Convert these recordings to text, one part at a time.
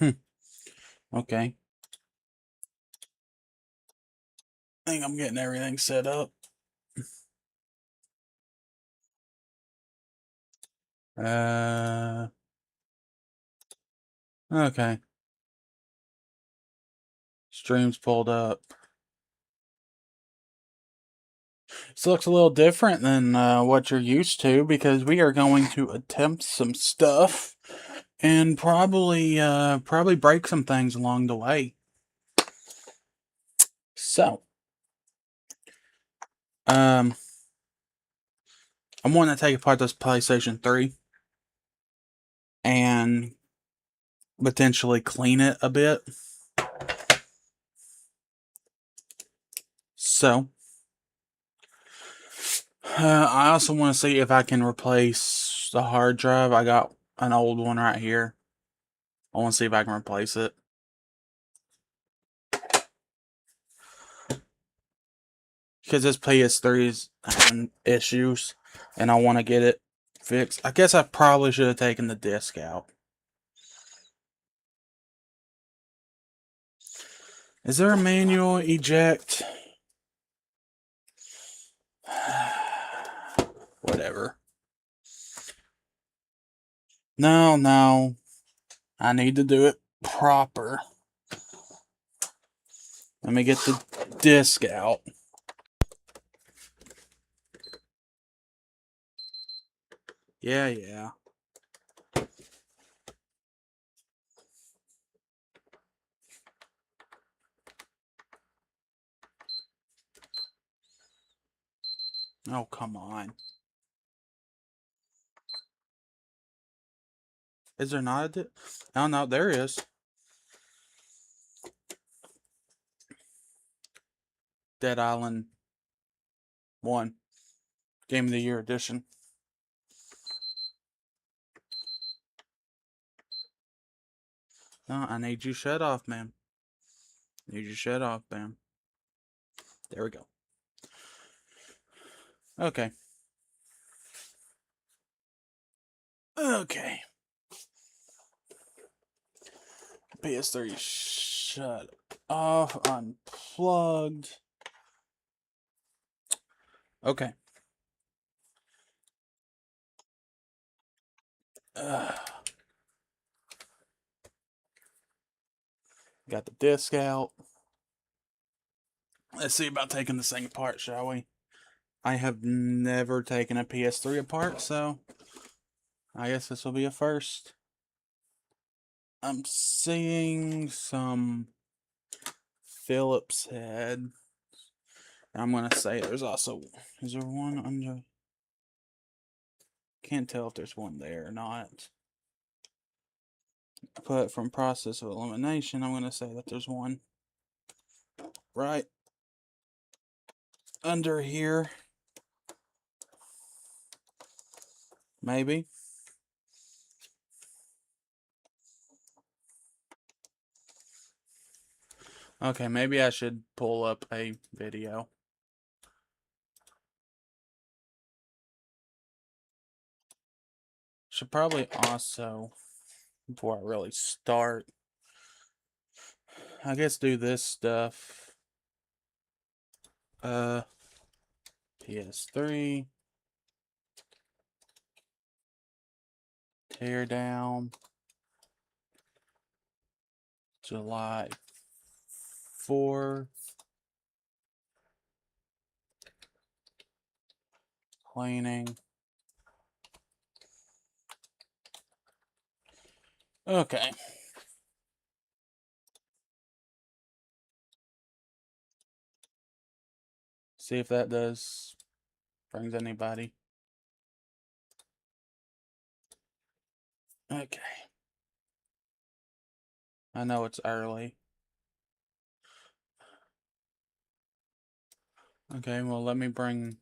Okay. I think I'm getting everything set up. Okay. Streams pulled up. This looks a little different than what you're used to because we are going to attempt some stuff and probably break some things along the way. So, I'm wanting to take apart this PlayStation 3 and potentially clean it a bit. So, I also want to see if I can replace the hard drive. I got an old one right here. I want to see if I can replace it. Because this PS3 is having issues, and I want to get it fixed. I guess I probably should have taken the disc out. Is there a manual eject? Whatever. No. I need to do it proper. Let me get the disc out. Yeah. Oh, come on. Is there not a disc? Oh, no, there is. Dead Island 1. Game of the Year edition. No, I need you shut off, man. Need you shut off, man. There we go. Okay. PS3 shut off, unplugged. Okay. Got the disc out. Let's see about taking this thing apart, shall we? I have never taken a PS3 apart, so I guess this will be a first. I'm seeing some Phillips head. I'm gonna say there's also, is there one under? Can't tell if there's one there or not. But from process of elimination, I'm gonna say that there's one right under here. Maybe. Okay, maybe I should pull up a video. Should probably also, before I really start, I guess do this stuff. PS3. Tear down. July 4th. Cleaning. Okay. See if that brings anybody. Okay. I know it's early. Okay, well let me bring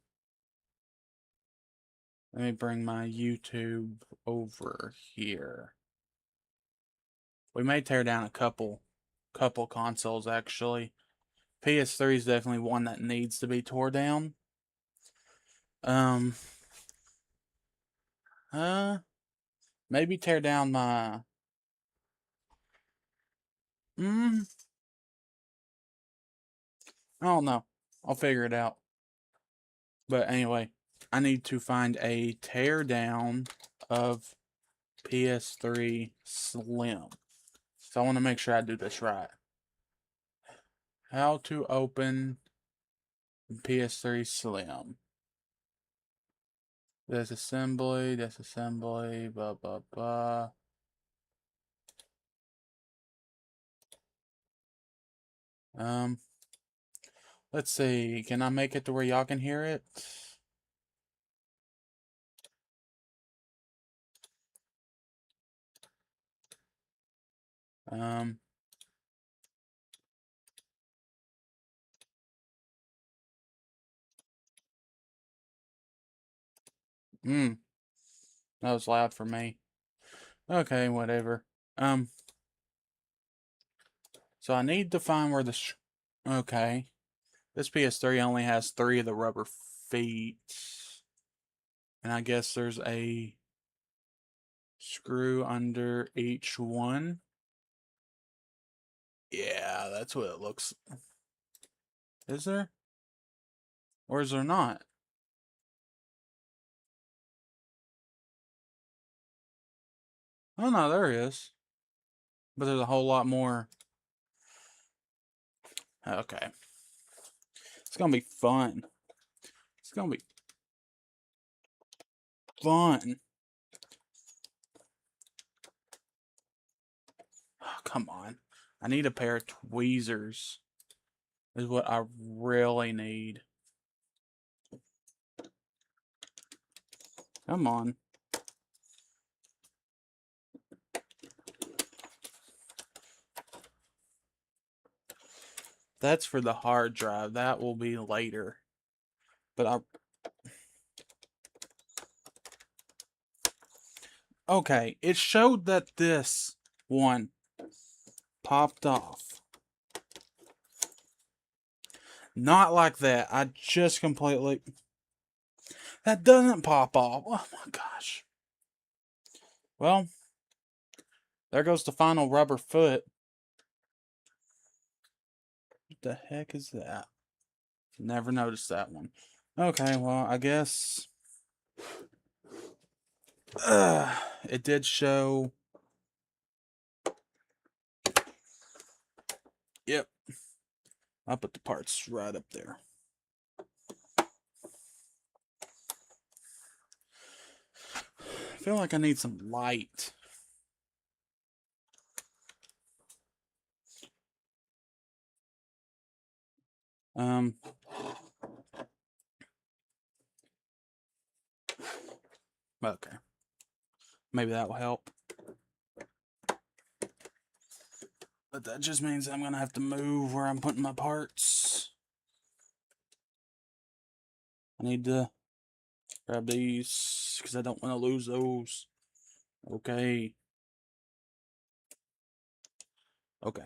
my YouTube over here. We may tear down a couple consoles actually. PS3 is definitely one that needs to be tore down. Maybe tear down my I don't know. I'll figure it out. But anyway, I need to find a teardown of PS3 Slim. So I want to make sure I do this right. How to open PS3 Slim. Disassembly, blah, blah, blah. Let's see. Can I make it to where y'all can hear it? Um, that was loud for me. Okay, whatever. So I need to find where the okay. This PS3 only has 3 of the rubber feet. And I guess there's a screw under each one. Yeah, that's what it looks. Is there? Or is there not? Oh no, there is. But there's a whole lot more. Okay. It's gonna be fun. It's gonna be fun. Oh, come on. I need a pair of tweezers. Is what I really need. Come on. That's for the hard drive. That will be later. But I... Okay, it showed that this one popped off. Not like that. I just completely... That doesn't pop off. Oh my gosh. Well, there goes the final rubber foot. What the heck is that? Never noticed that one. Okay, well, I guess... it did show... Yep. I'll put the parts right up there. I feel like I need some light. Okay. Maybe that will help. But that just means I'm gonna have to move where I'm putting my parts. I need to grab these because I don't want to lose those. Okay. Okay.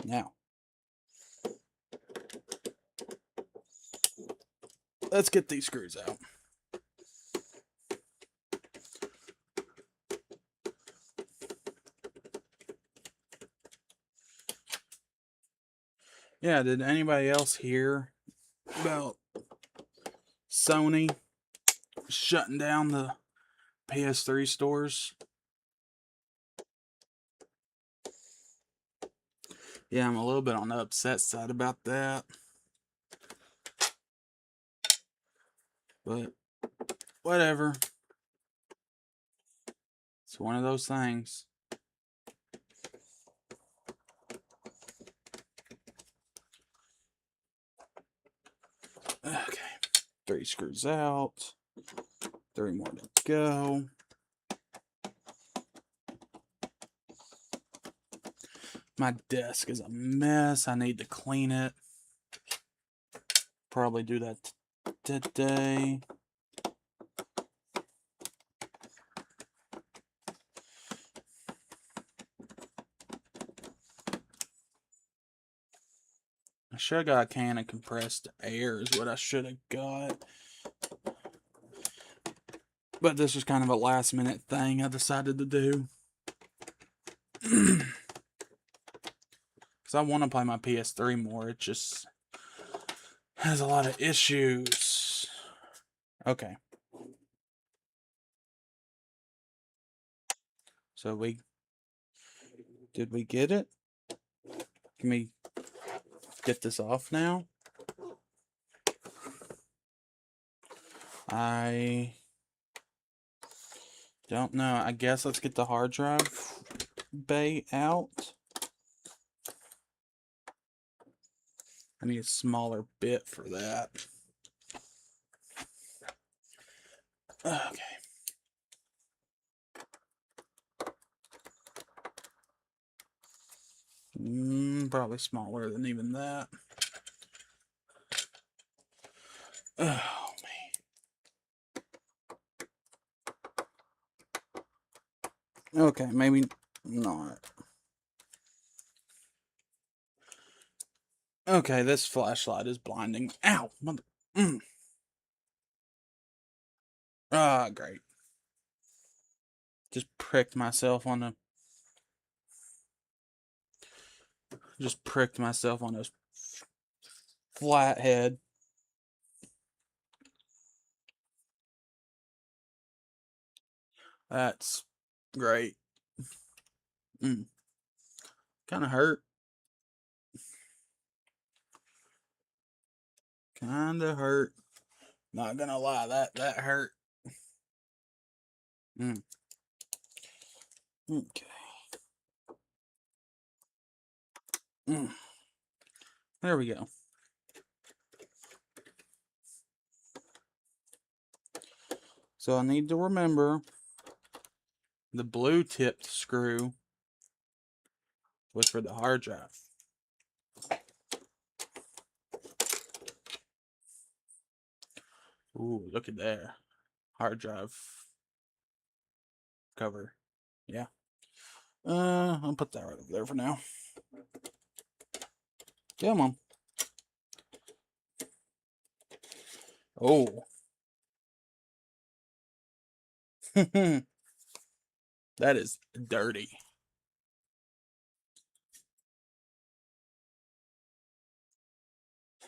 Now, let's get these screws out. Yeah, did anybody else hear about Sony shutting down the PS3 stores? Yeah, I'm a little bit on the upset side about that. But whatever. It's one of those things. Okay. 3 screws out. 3 more to go. My desk is a mess. I need to clean it. Probably do that today. I should have got a can of compressed air is what I should have got. But this was kind of a last minute thing I decided to do. Because I want to play my PS3 more. It just has a lot of issues. Okay. So did we get it? Can we get this off now? I don't know. I guess let's get the hard drive bay out. I need a smaller bit for that. Okay. Probably smaller than even that. Oh, man. Okay, maybe not. Okay, this flashlight is blinding. Ow! Mother. Ah, great. Just pricked myself on the. Just pricked myself on this flathead. That's great. Kind of hurt. Kind of hurt. Not gonna lie, that hurt. Okay. There we go. So I need to remember the blue tipped screw was for the hard drive. Ooh, look at there. Hard drive cover. Yeah. I'll put that right over there for now. Come on. Oh. That is dirty.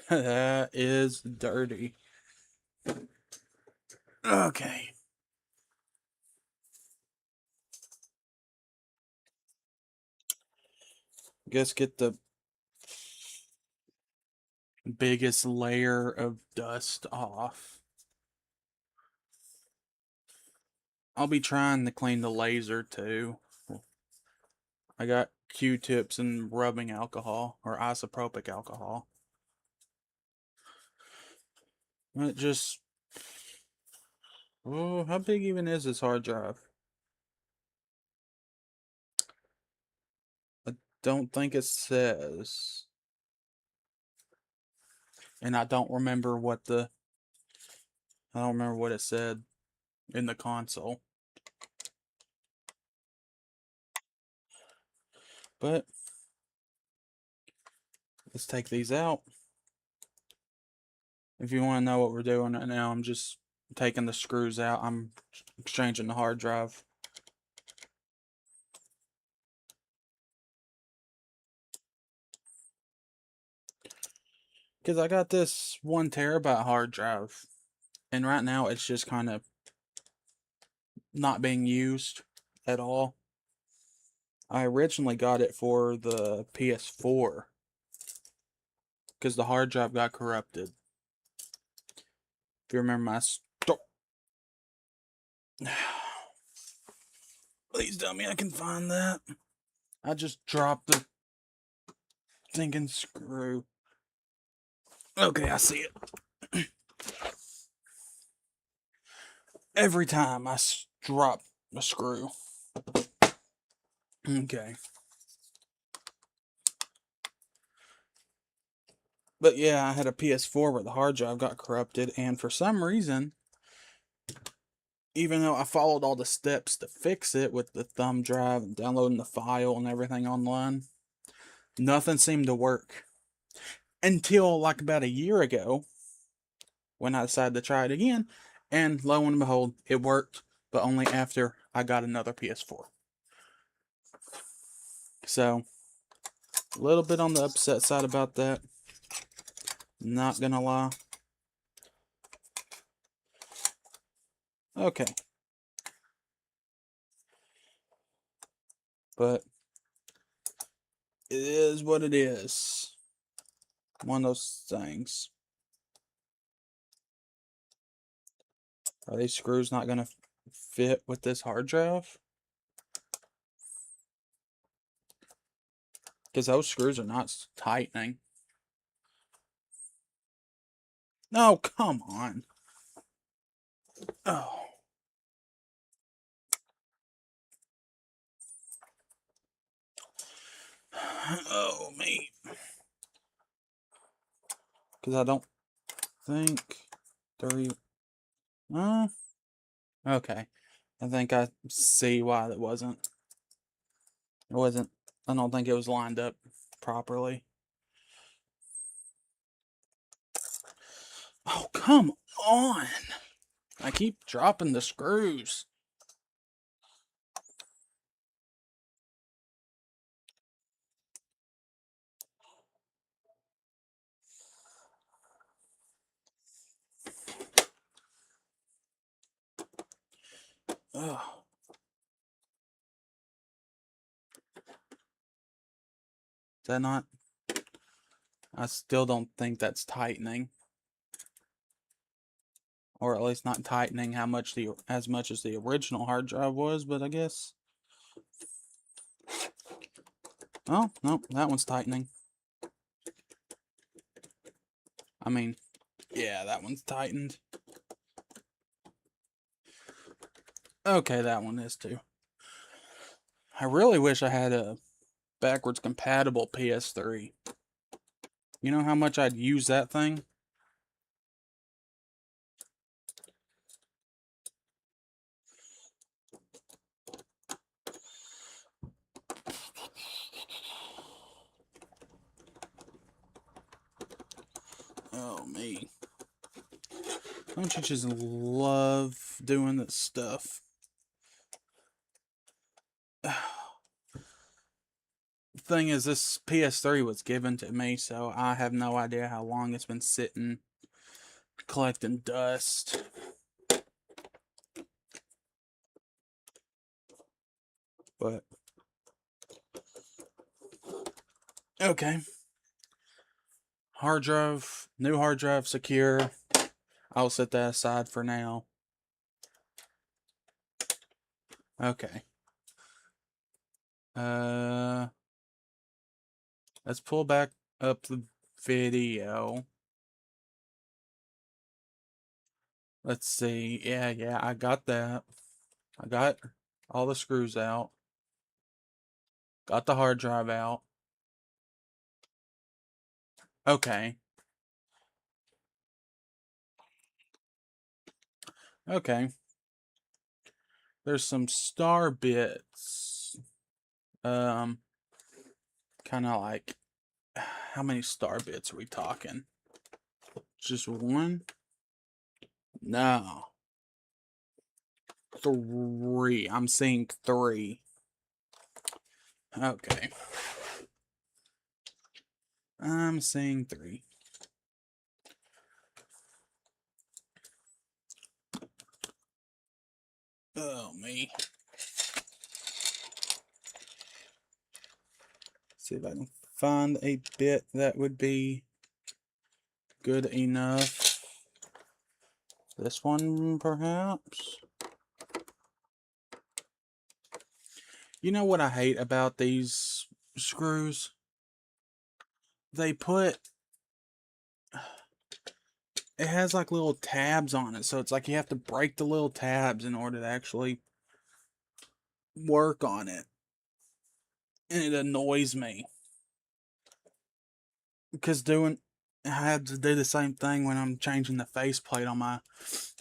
That is dirty. Okay. Guess get the biggest layer of dust off. I'll be trying to clean the laser too. I got Q-tips and rubbing alcohol or isopropyl alcohol. It just. Oh, how big even is this hard drive? I don't think it says. And I don't remember what it said in the console. But let's take these out. If you want to know what we're doing right now, I'm just taking the screws out. I'm exchanging the hard drive. Because I got this 1 terabyte hard drive. And right now it's just kind of not being used at all. I originally got it for the PS4. Because the hard drive got corrupted. If you remember my story. Please tell me I can find that. I just dropped the thinking screw. Okay, I see it. Every time I drop a screw. Okay. But yeah, I had a PS4 where the hard drive got corrupted, and for some reason, even though I followed all the steps to fix it with the thumb drive and downloading the file and everything online, nothing seemed to work. Until like about a year ago, when I decided to try it again, and lo and behold, it worked, but only after I got another PS4. So, a little bit on the upset side about that. Not gonna lie. Okay. But it is what it is. One of those things. Are these screws not gonna fit with this hard drive? Because those screws are not tightening. No, come on. Oh. Oh, me. Because I don't think 3. Okay. I think I see why that wasn't. It wasn't. I don't think it was lined up properly. Oh, come on. I keep dropping the screws. Ugh. Is that not? I still don't think that's tightening. Or at least not tightening as much as the original hard drive was, but I guess. Oh, no, that one's tightening. I mean, yeah, that one's tightened. Okay, that one is too. I really wish I had a backwards compatible PS3. You know how much I'd use that thing? Oh, me. Don't you just love doing this stuff? The thing is, this PS3 was given to me, so I have no idea how long it's been sitting, collecting dust. But, okay. Hard drive, new hard drive, secure. I'll set that aside for now. Okay. Let's pull back up the video. Let's see. Yeah, I got that. I got all the screws out. Got the hard drive out. Okay. Okay. There's some star bits. Kind of like, how many star bits are we talking? Just one? No. 3. I'm seeing 3. Okay. I'm seeing 3. Oh, me. See if I can find a bit that would be good enough. This one, perhaps? You know what I hate about these screws? They put... It has like little tabs on it, so it's like you have to break the little tabs in order to actually work on it. And it annoys me. Because I had to do the same thing when I'm changing the faceplate on my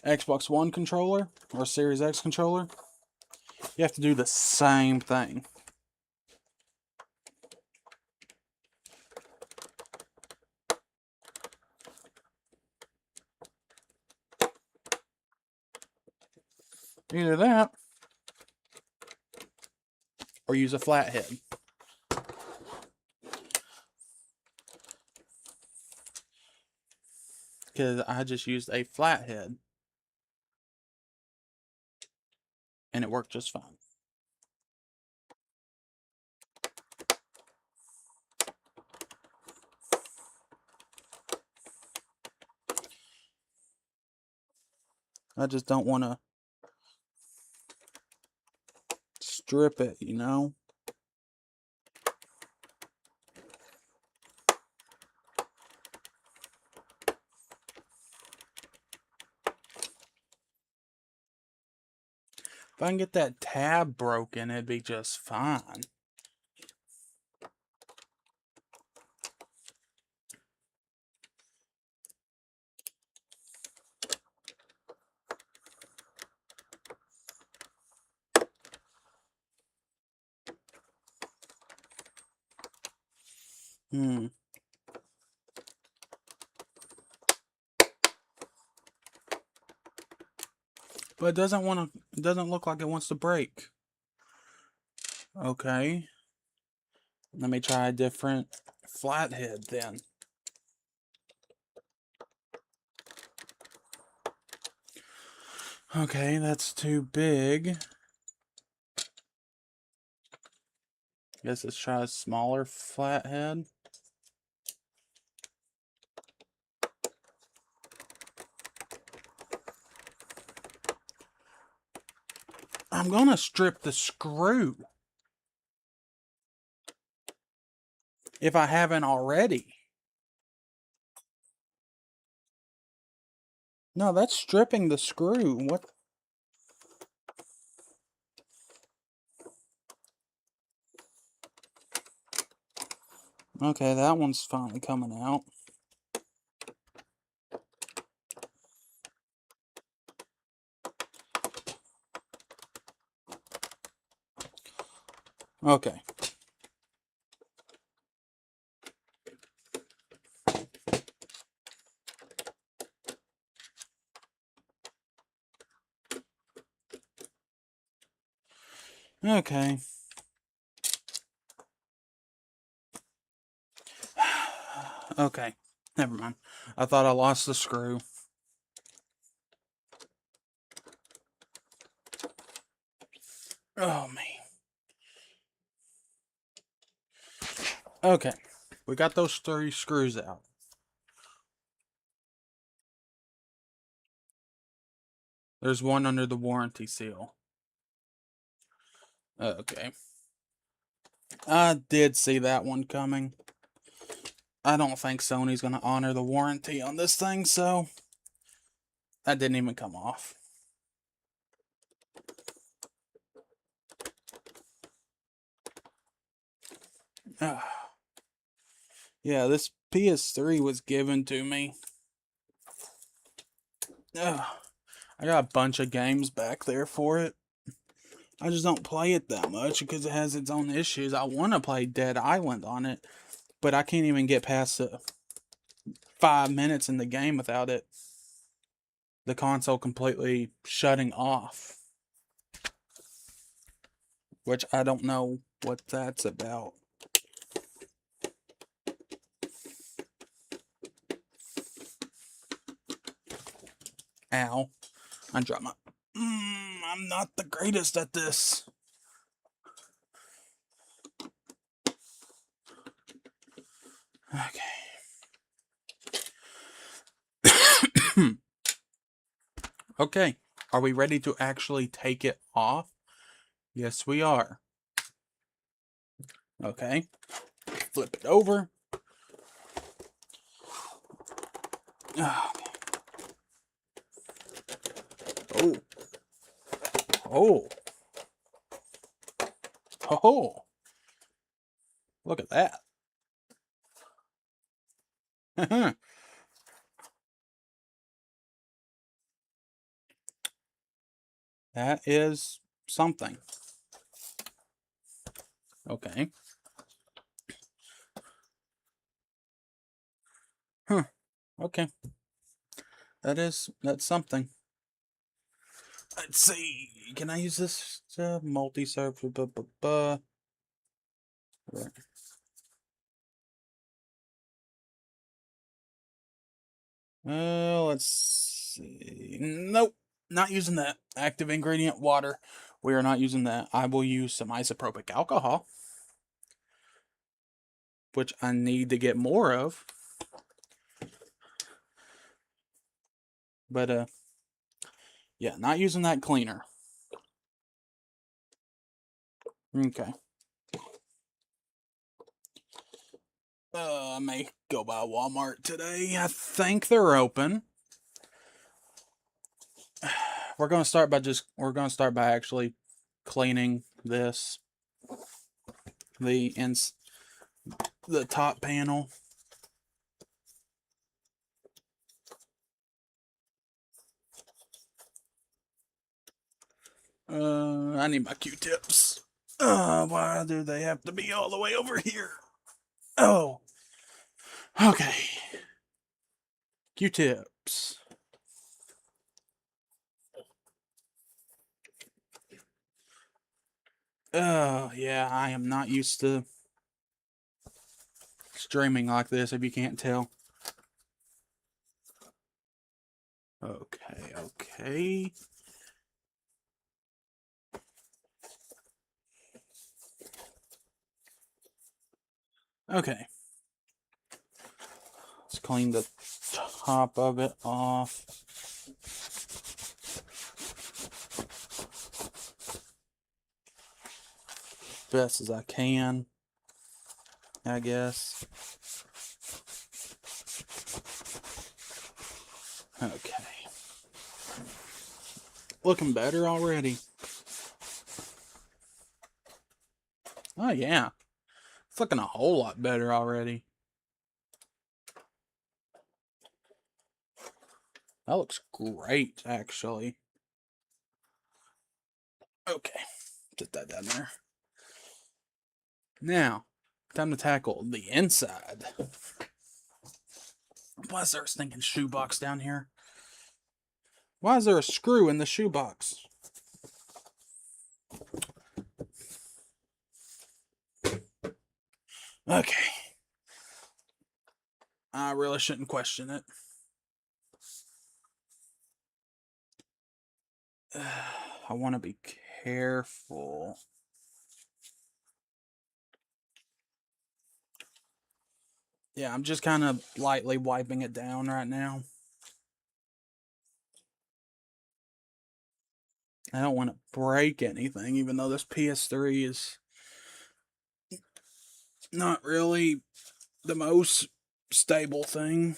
Xbox One controller or Series X controller. You have to do the same thing. Either that or use a flathead. because I just used a flathead. And it worked just fine. I just don't want to strip it, you know? If I can get that tab broken, it'd be just fine. But it doesn't look like it wants to break. Okay. Let me try a different flathead then. Okay, that's too big. Guess let's try a smaller flathead. I'm gonna strip the screw. If I haven't already. No, that's stripping the screw. What? Okay, that one's finally coming out. Okay. Okay. Okay. Never mind. I thought I lost the screw. Oh, man. Okay. We got those 3 screws out. There's one under the warranty seal. Okay. I did see that one coming. I don't think Sony's going to honor the warranty on this thing, so that didn't even come off. Yeah, this PS3 was given to me. I got a bunch of games back there for it. I just don't play it that much because it has its own issues. I want to play Dead Island on it, but I can't even get past the 5 minutes in the game without the console completely shutting off. Which I don't know what that's about. Ow. I dropped my... I'm not the greatest at this. Okay. Okay. Are we ready to actually take it off? Yes, we are. Okay. Flip it over. Oh. Oh. Oh. Look at that. That is something. Okay. Huh. Okay. That's something. Let's see. Can I use this multi-serve? Let's see. Nope, not using that. Active ingredient, water. We are not using that. I will use some isopropyl alcohol, which I need to get more of. But, yeah, not using that cleaner. Okay. I may go by Walmart today. I think they're open. We're gonna start by actually cleaning this, the top panel. I need my Q-tips. Why do they have to be all the way over here? Oh, okay. Q-tips. Oh, yeah, I am not used to streaming like this, if you can't tell. Okay, okay. Okay. Let's clean the top of it off. Best as I can, I guess. Okay. Looking better already. Oh, yeah. It's looking a whole lot better already. That looks great, actually. Okay. Put that down there. Now, time to tackle the inside. Why is there a stinking shoebox down here? Why is there a screw in the shoebox? Okay. I really shouldn't question it. I want to be careful. Yeah, I'm just kind of lightly wiping it down right now. I don't want to break anything, even though this PS3 is not really the most stable thing.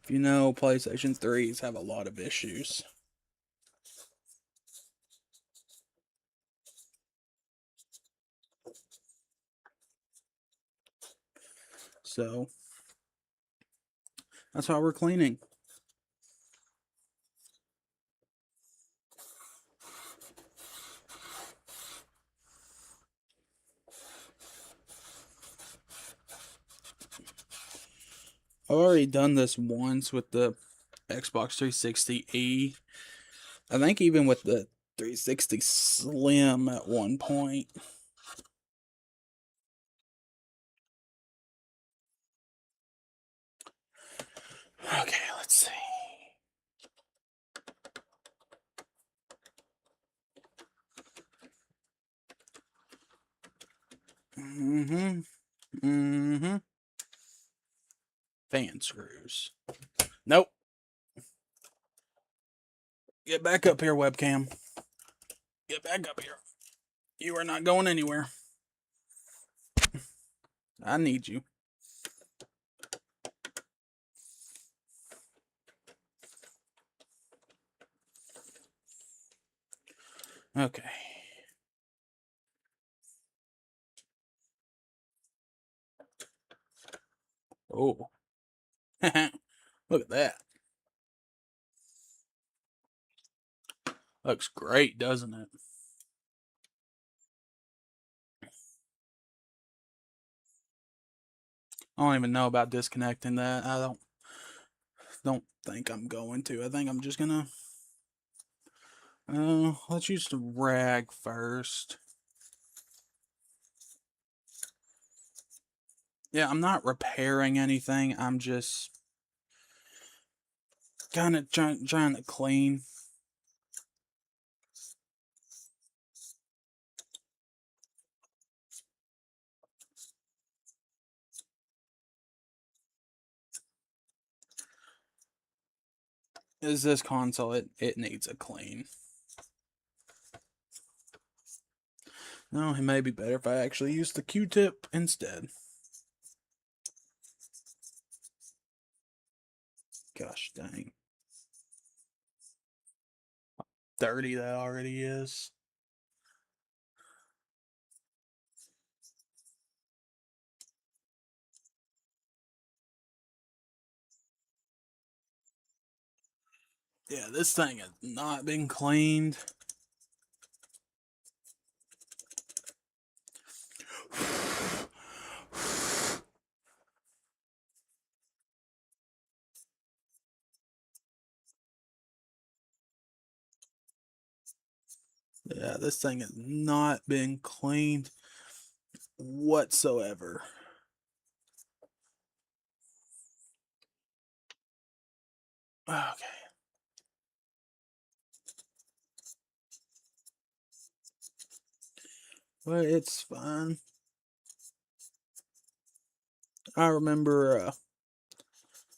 If you know, PlayStation 3s have a lot of issues. So, that's why we're cleaning. I've already done this once with the Xbox 360E. I think even with the 360 Slim at one point. Okay, let's see. Fan screws. Nope. Get back up here, webcam. Get back up here. You are not going anywhere. I need you. Okay. Oh. Look at that. Looks great, doesn't it? I don't even know about disconnecting that. I don't think I'm going to. I think I'm just gonna let's use the rag first. Yeah, I'm not repairing anything. I'm just kind of trying to clean. Is this console? It needs a clean. No, it may be better if I actually use the Q-tip instead. Gosh dang. Dirty that already is. Yeah, this thing has not been cleaned. Yeah, this thing has not been cleaned whatsoever. Okay. But it's fine. I remember,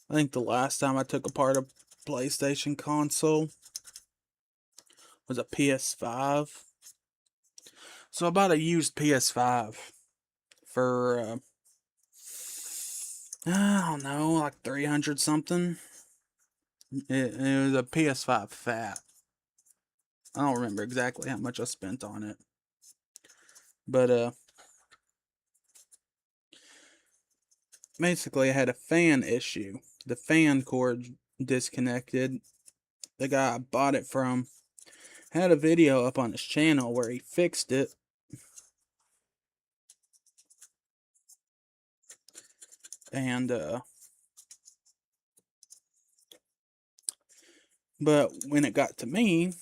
I think the last time I took apart a PlayStation console was a PS5. So I bought a used PS5 for, I don't know, like 300 something. It was a PS5 Fat. I don't remember exactly how much I spent on it. But basically I had a fan issue. The fan cord disconnected. The guy I bought it from had a video up on his channel where he fixed it. And but when it got to me,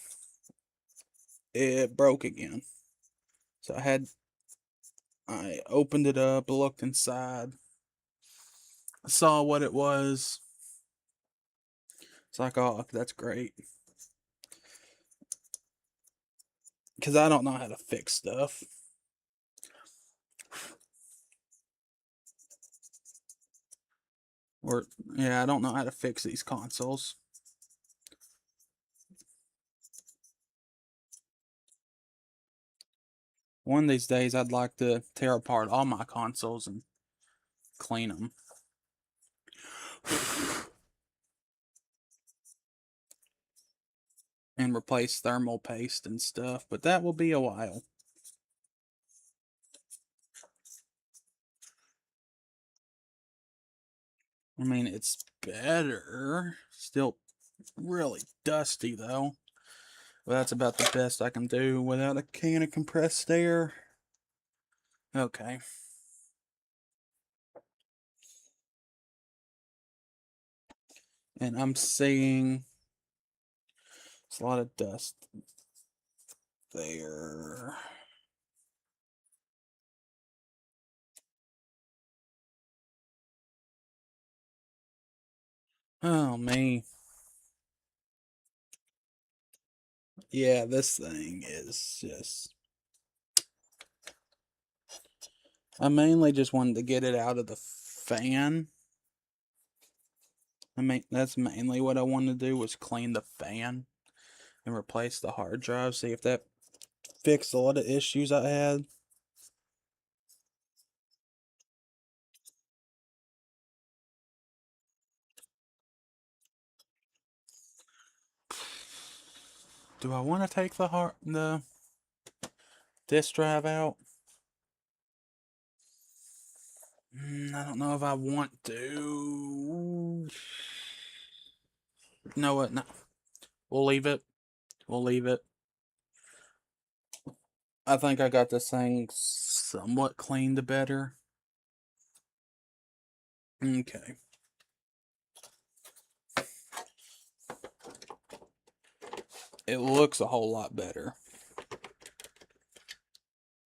it broke again. So I opened it up, looked inside, saw what it was. It's like, oh, that's great. Because I don't know how to fix stuff. Or, yeah, I don't know how to fix these consoles. One of these days, I'd like to tear apart all my consoles and clean them. And replace thermal paste and stuff, but that will be a while. I mean, it's better. Still really dusty, though. But that's about the best I can do without a can of compressed air. Okay. And I'm seeing it's a lot of dust there. Oh, me. Yeah, this thing is just. I mainly just wanted to get it out of the fan. I mean, that's mainly what I wanted to do was clean the fan and replace the hard drive. See if that fixed a lot of issues I had. Do I want to take the disk drive out? I don't know if I want to. You know what? No. We'll leave it. We'll leave it. I think I got this thing somewhat cleaned better. Okay. It looks a whole lot better.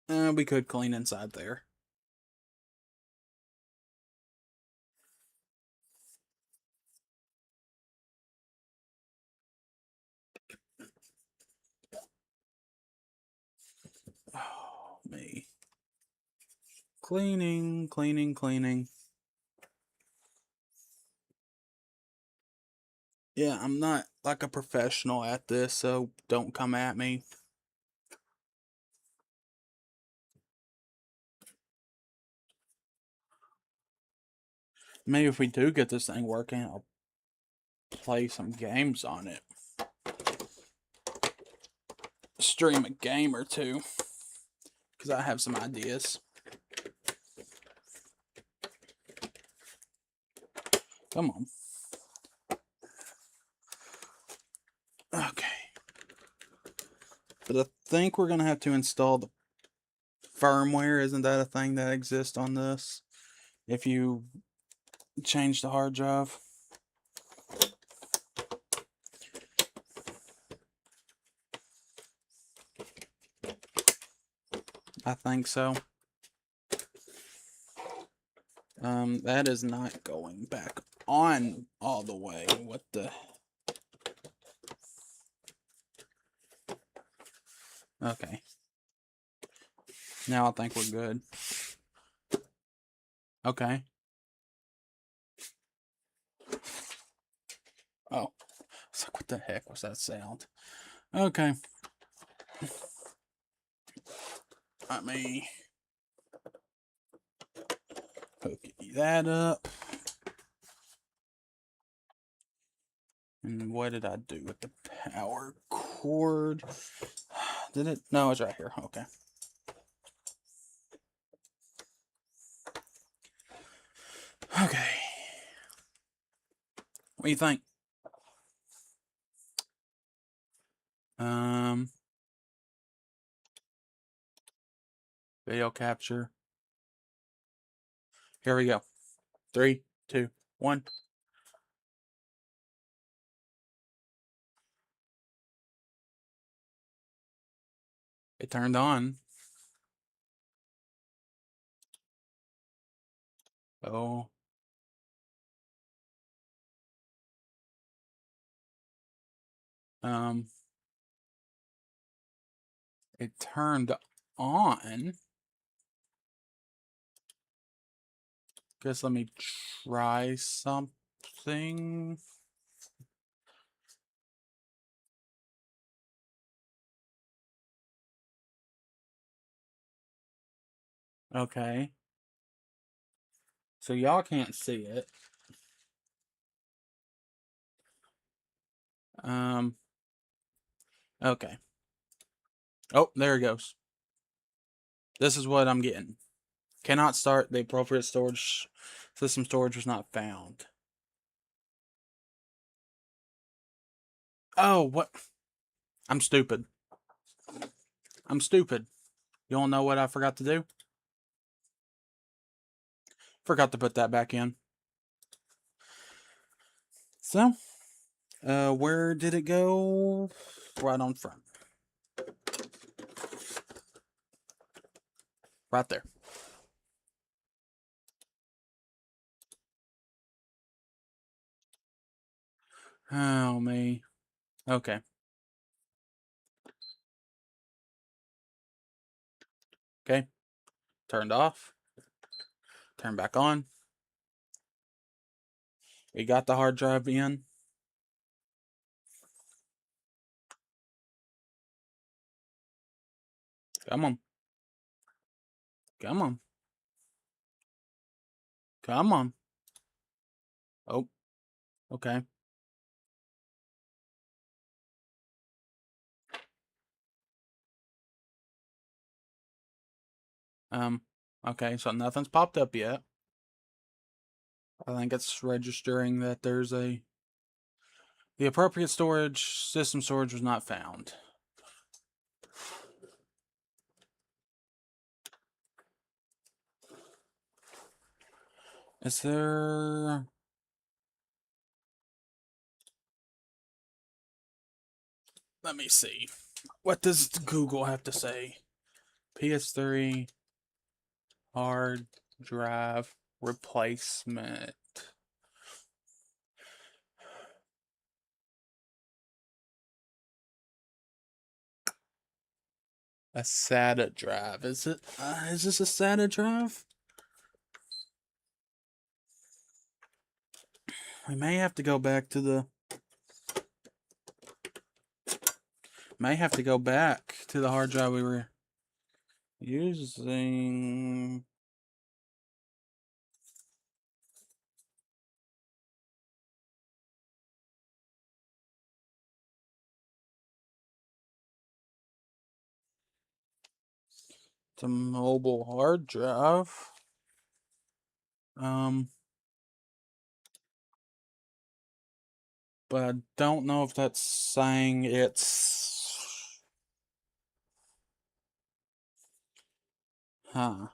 We could clean inside there. me. Cleaning, cleaning, cleaning. Yeah, I'm not like a professional at this, so don't come at me. Maybe if we do get this thing working, I'll play some games on it. Stream a game or two. Because I have some ideas. Come on. Okay. But I think we're going to have to install the firmware. Isn't that a thing that exists on this? If you change the hard drive. I think so. That is not going back on all the way. What the... Okay. Now I think we're good. Okay. Oh. It's like, what the heck was that sound? Okay. Let me hook that up. And what did I do with the power cord? Did it? No, it's right here. Okay. Okay. What do you think? Video capture. Here we go. 3, 2, 1. It turned on. Oh. It turned on. Guess let me try something. Okay. So y'all can't see it. Okay. Oh, there it goes. This is what I'm getting. Cannot start. The appropriate storage system storage was not found. Oh, what? I'm stupid. I'm stupid. You don't know what I forgot to do? Forgot to put that back in. So, where did it go? Right on front. Right there. Oh, me. Okay. Okay. Turned off. Turn back on. We got the hard drive in. Come on. Come on. Come on. Oh. Okay. Okay, so nothing's popped up yet. I think it's registering that there's the appropriate system storage was not found. Is there... Let me see. What does Google have to say? PS3 hard drive replacement. A SATA drive. Is it? Is this a SATA drive? We may have to go back to the. May have to go back to the hard drive we were using. The mobile hard drive. But I don't know if that's saying it's. Huh.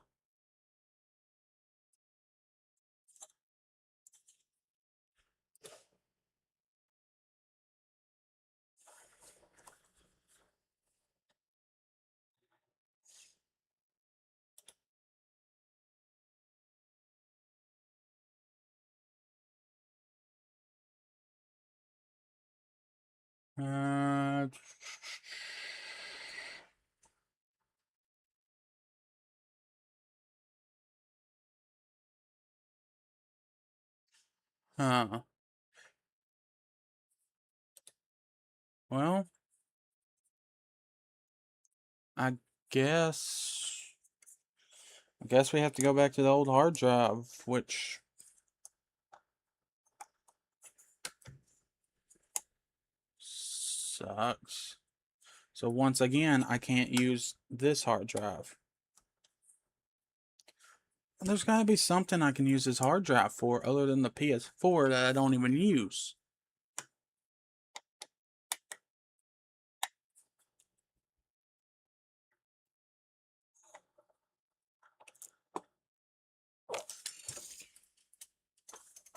Uh, huh. Well, I guess. I guess we have to go back to the old hard drive, which sucks. So once again, I can't use this hard drive. There's got to be something I can use this hard drive for other than the PS4 that I don't even use.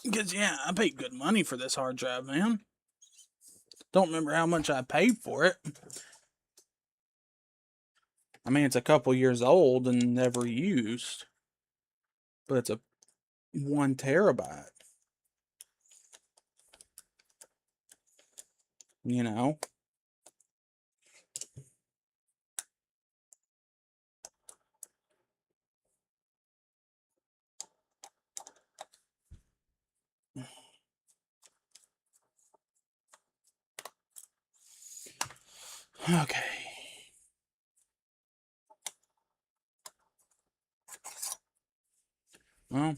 Because, yeah, I paid good money for this hard drive, man. Don't remember how much I paid for it. I mean, it's a couple years old and never used. But it's a 1 terabyte. You know? Okay. Well.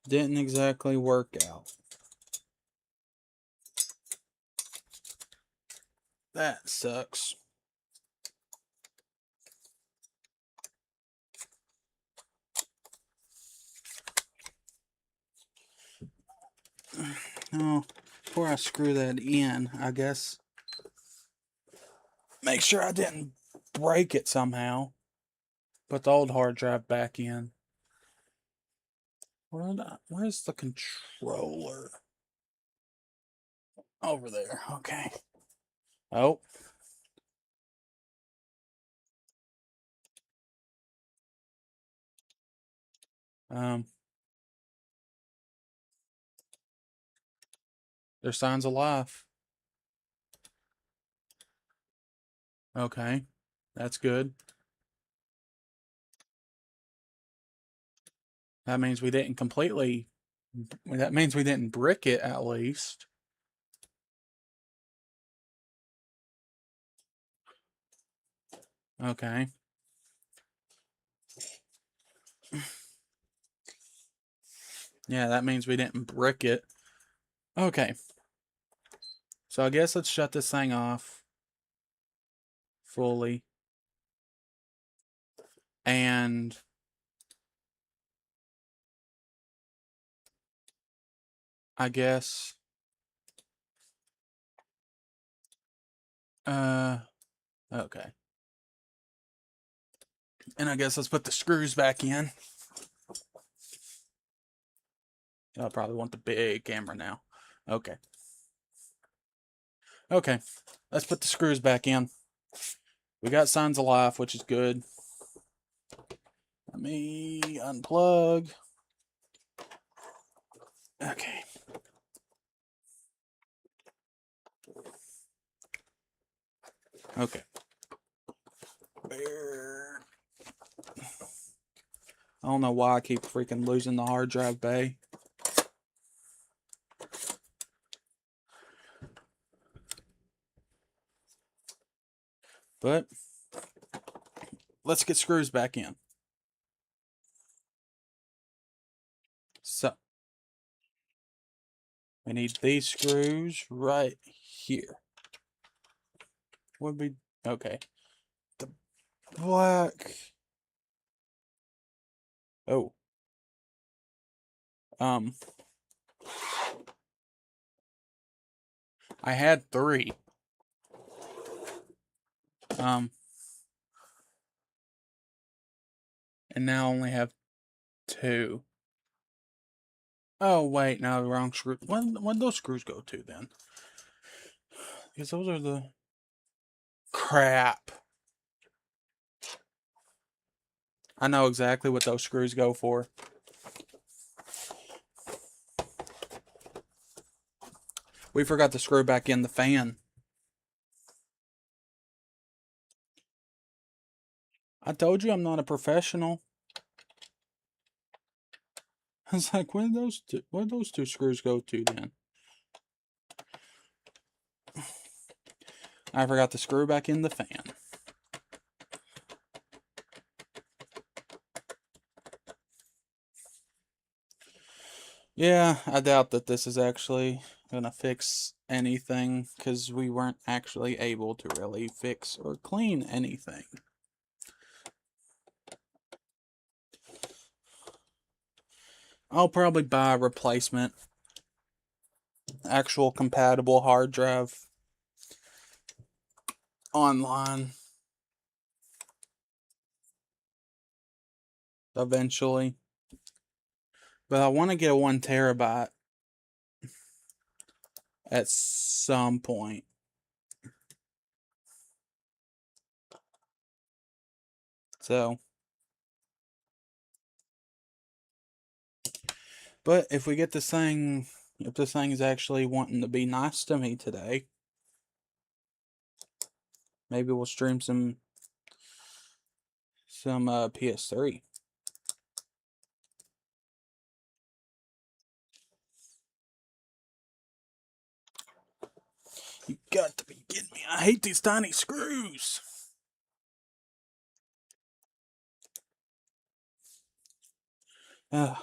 Didn't exactly work out. That sucks. Oh, before I screw that in, I guess make sure I didn't break it somehow. Put the old hard drive back in. Where's the controller? Over there. Okay. Oh. There's signs of life. Okay. That's good. That means we didn't completely. That means we didn't brick it, at least. Okay. Yeah, that means we didn't brick it. Okay. So I guess let's shut this thing off fully. And I guess okay. And I guess let's put the screws back in. I'll probably want the big camera now. Okay. Okay. Let's put the screws back in. We got signs of life, which is good. Let me unplug. Okay. Okay. I don't know why I keep freaking losing the hard drive bay. But let's get screws back in. So we need these screws right here. Would be okay. The black. Oh. I had 3. And now I only have 2. Oh wait, no, the wrong screw. When those screws go to then? Because those are the crap. I know exactly what those screws go for. We forgot to screw back in the fan. I told you I'm not a professional. I was like, where did those two screws go to then? I forgot to screw back in the fan. Yeah, I doubt that this is actually gonna fix anything, because we weren't actually able to really fix or clean anything. I'll probably buy a replacement actual compatible hard drive online eventually. But I want to get a 1 terabyte at some point. So, but if we get this thing, if this thing is actually wanting to be nice to me today, maybe we'll stream some PS3. You got to be kidding me. I hate these tiny screws. Because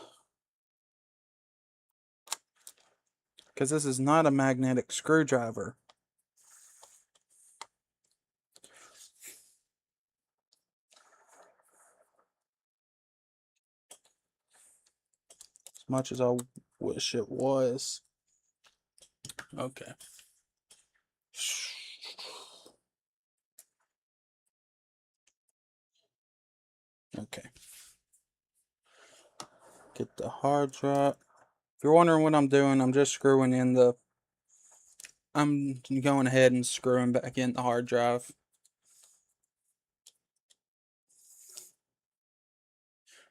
this is not a magnetic screwdriver. As much as I wish it was. Okay. Okay. Get the hard drive. If you're wondering what I'm doing, I'm just screwing in the... I'm going ahead and screwing back in the hard drive.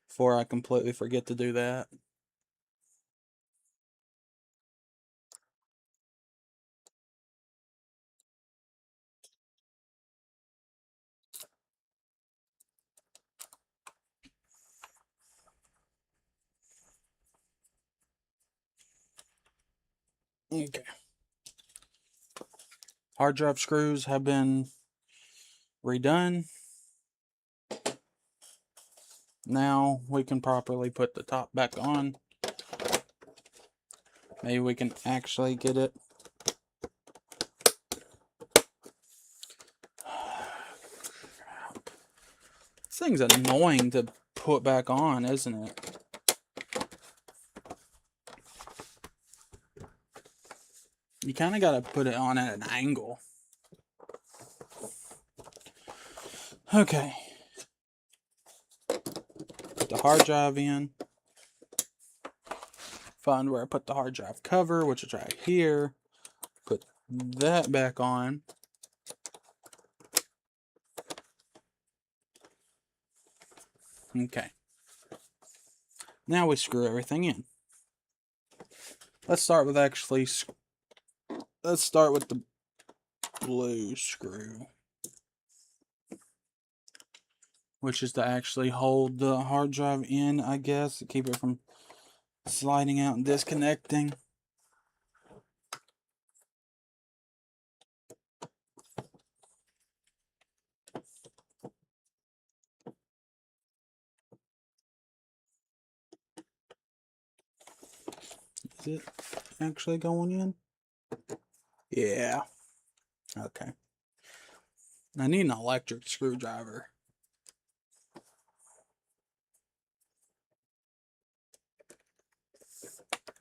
Before I completely forget to do that. Okay. Hard drive screws have been redone. Now we can properly put the top back on. Maybe we can actually get it. This thing's annoying to put back on, isn't it? You kind of got to put it on at an angle. Okay. Put the hard drive in. Find where I put the hard drive cover, which is right here. Put that back on. Okay. Now we screw everything in. Let's start with the blue screw. which is to actually hold the hard drive in, I guess, to keep it from sliding out and disconnecting. Is it actually going in? Yeah. Okay. I need an electric screwdriver.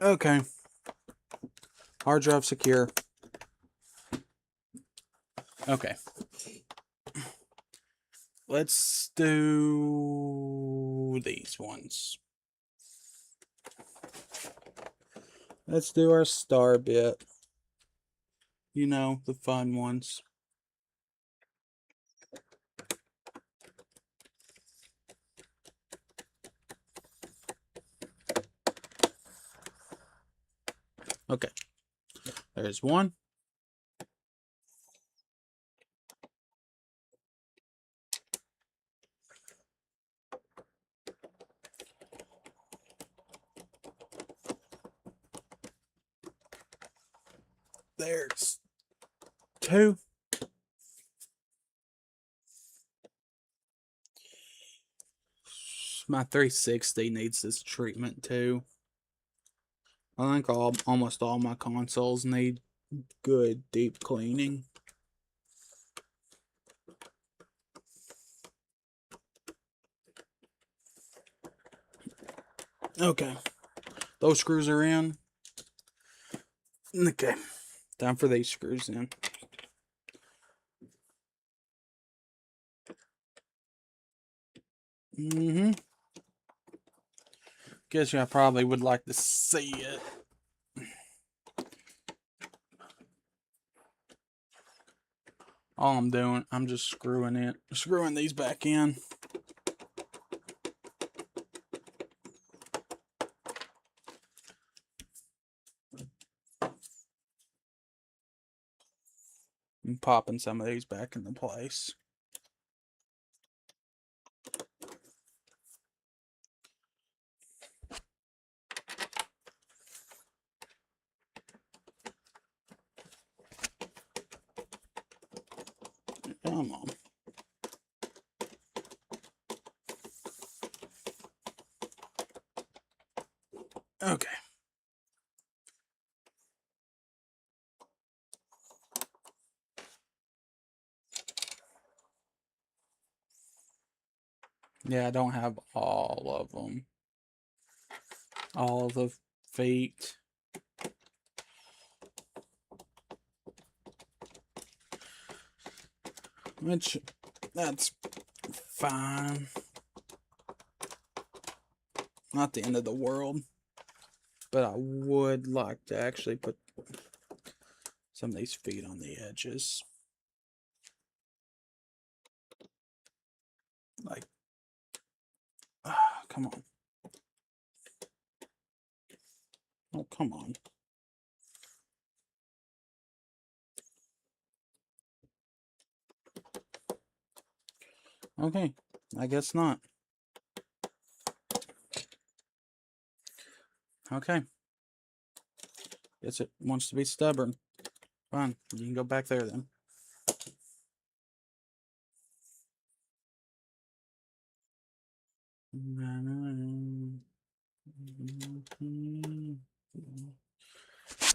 Okay. Hard drive secure. Okay. Let's do these ones. Let's do our star bit. You know, the fun ones. Okay. There's one. There's two. My 360 needs this treatment too. I think almost all my consoles need good deep cleaning. Okay. Those screws are in. Okay. Time for these screws in. Guess I probably would like to see it. All I'm doing, I'm just screwing these back in. And popping some of these back into place. Come on. Okay. Yeah, I don't have all of them. All of the feet. Which, that's fine. Not the end of the world. But I would like to actually put some of these feet on the edges. Like, come on. Oh, come on. Okay, I guess not. Okay. Guess it wants to be stubborn. Fine, you can go back there then.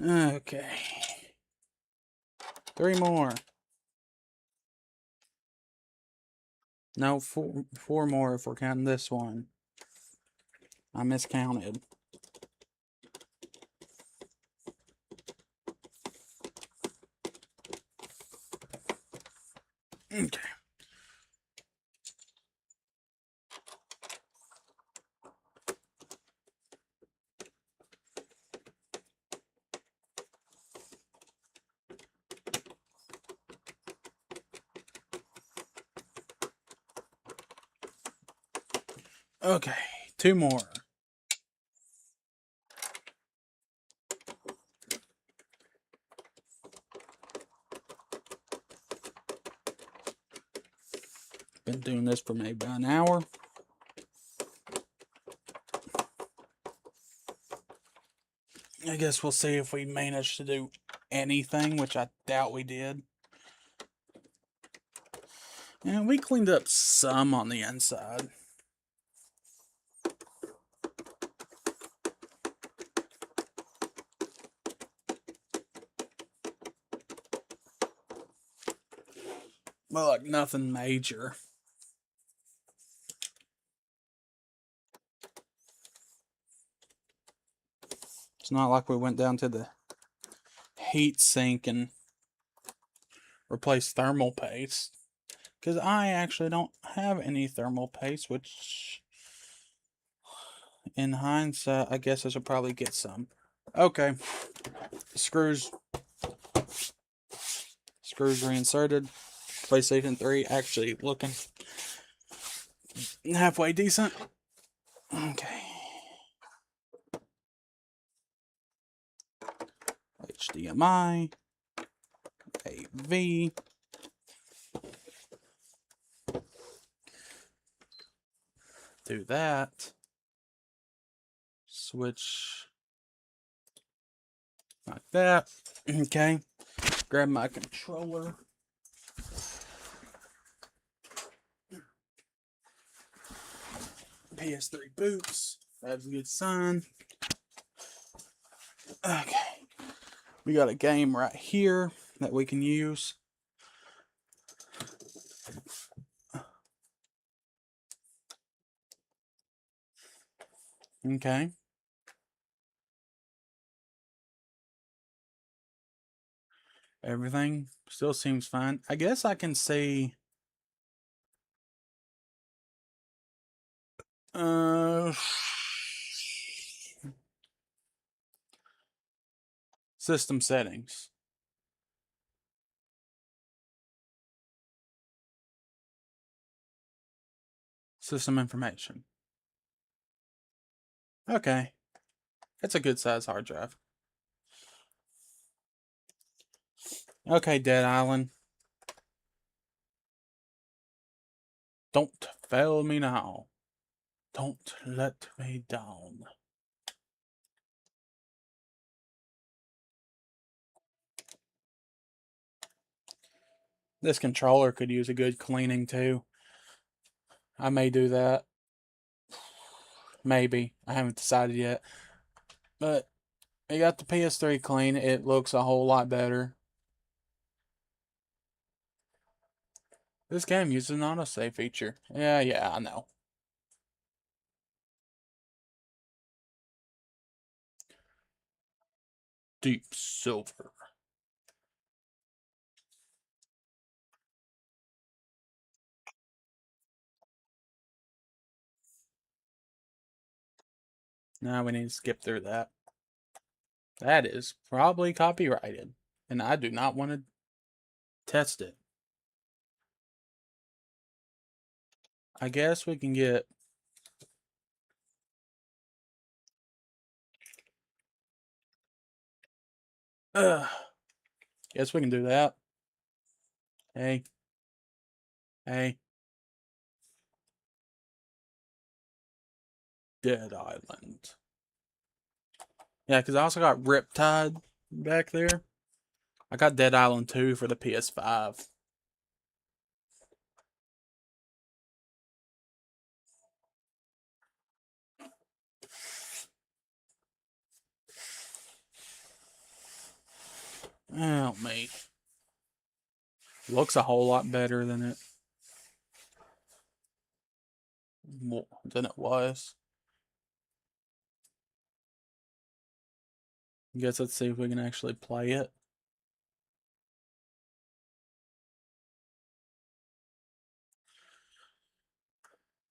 Okay. 3 more. No, four more if we're counting this one. I miscounted. Okay. Okay, 2 more. Been doing this for maybe an hour. I guess we'll see if we manage to do anything, which I doubt we did. And we cleaned up some on the inside. But like nothing major. It's not like we went down to the heat sink and replaced thermal paste. Because I actually don't have any thermal paste, which in hindsight, I guess I should probably get some. Okay. Screws reinserted. PlayStation 3 actually looking halfway decent. Okay. HDMI. AV. Do that. Switch like that. Okay. Grab my controller. PS3 boots. That's a good sign. Okay. We got a game right here that we can use. Okay. Everything still seems fine. I guess I can see system settings. System information. Okay. That's a good size hard drive. Okay, Dead Island. Don't fail me now. Don't let me down. This controller could use a good cleaning too. I may do that. Maybe. I haven't decided yet. But I got the PS3 clean. It looks a whole lot better. This game uses an autosave feature. Yeah, I know. Deep silver. Now we need to skip through that. That is probably copyrighted. And I do not want to test it. I guess we can get... Guess we can do that. Hey. Hey. Dead Island. Yeah, because I also got Riptide back there. I got Dead Island 2 for the PS5. Oh, mate. Looks a whole lot better than it was. I guess let's see if we can actually play it.